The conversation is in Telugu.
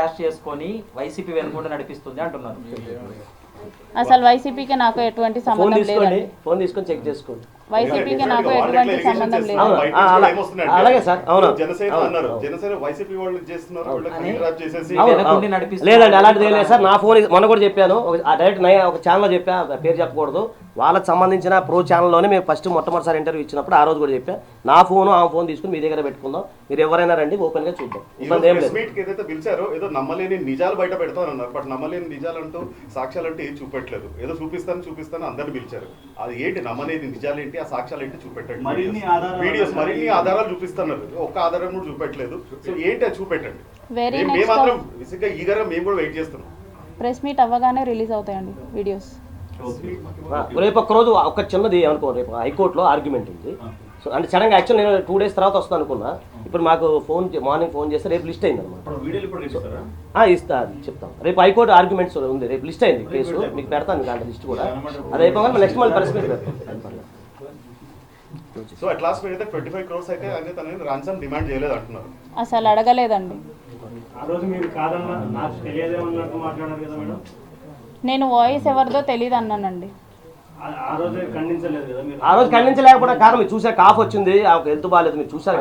క్యాష్ చేసుకొని వైసీపీ వెనుకుంటూ నడిపిస్తుంది అంటున్నారు. అసలు వైసీపీకి నాకు ఎటువంటి సంబంధం లేదండి. ఫోన్ తీసుకొని చెక్ చేసుకోండి. వైసీపీకి నాకు ఎటువంటి సంబంధం లేదు. అలాగే సార్. అవును లేదండి, అలాంటిది లేదు సార్. నా ఫోన్ మొన్న కూడా చెప్పాను, డైరెక్ట్ ఒక ఛానల్లో చెప్పా, పేరు చెప్పకూడదు. వాళ్ళకి సంబంధించిన ప్రో ఛానల్లోనే మేము ఫస్ట్ మొట్టమొదటిసారి ఇంటర్వ్యూ ఇచ్చినప్పుడు ఆ రోజు కూడా చెప్పా, నా ఫోన్ ఆ ఫోన్ తీసుకుని మీ దగ్గర పెట్టుకుందాం, మీరు ఎవరైనా రండి, ఓపెన్ గా చూద్దాం. ఇబ్బంది ఏం లేదు. ఏదైతే పిలిచారో ఏదో నమ్మలేని నిజాలు బయట పెడతామన్నారు, బట్ నమ్మలేని నిజాలంటూ సాక్ష్యాలంటే ఏం చూపెట్టలేదు. ఏదో చూపిస్తాను అందరిని పిలిచారు. అది ఏంటి నమ్మలేని నిజాలు ఏంటి, ఆ సాక్ష్యాలు ఏంటి చూపెట్టండి. వీడియోస్ మరిన్ని ఆధారాలు చూపిస్తున్నారు, ఒక్క ఆధారం కూడా చూపెట్టలేదు. సో ఏంటి అది చూపెట్టండి. మేము మాత్రం విసిగ్గా ఈగర్గా మేము కూడా వెయిట్ చేస్తున్నాం. ప్రెస్ మీట్ అవ్వగానే రిలీజ్ అవుతాయండి వీడియోస్. రేపు ఒక్క రోజు ఒక చిన్నది అనుకో, రేపు హైకోర్టులో ఆర్గ్యుమెంట్ ఉంది. సో అంటే సడన్గా యాక్చువల్ నేను 2 days తర్వాత వస్తాను అనుకున్నా. ఇప్పుడు మాకు మార్నింగ్ ఫోన్ చేస్తే రేపు లిస్ట్ అయింది అనమాట. ఇస్తా చెప్తాం. రేపు హైకోర్టు ఆర్గ్యుమెంట్స్ ఉంది, రేపు లిస్ట్ అయింది కేసు, మీకు పెడతాను దాంట్లో లిస్ట్ కూడా. అది అయిపోగానే నెక్స్ట్ మళ్ళీ ప్రెస్ మీట్ పెడతాం. సో అట్ లాస్ట్ అయితే 25 crores అయితే అంటే తనని రాన్సమ్ డిమాండ్ చేయలేదు అంటున్నారు. అసలు అడగలేదండి. నేను వాయిస్ ఎవరిదో తెలియదు అన్నానండి. ఆ రోజు ఖండించలేకపోవడం కారణం మీరు చూసారు, కాఫ్ వచ్చింది, హెల్త్ బాగాలేదు, మీరు చూసారు.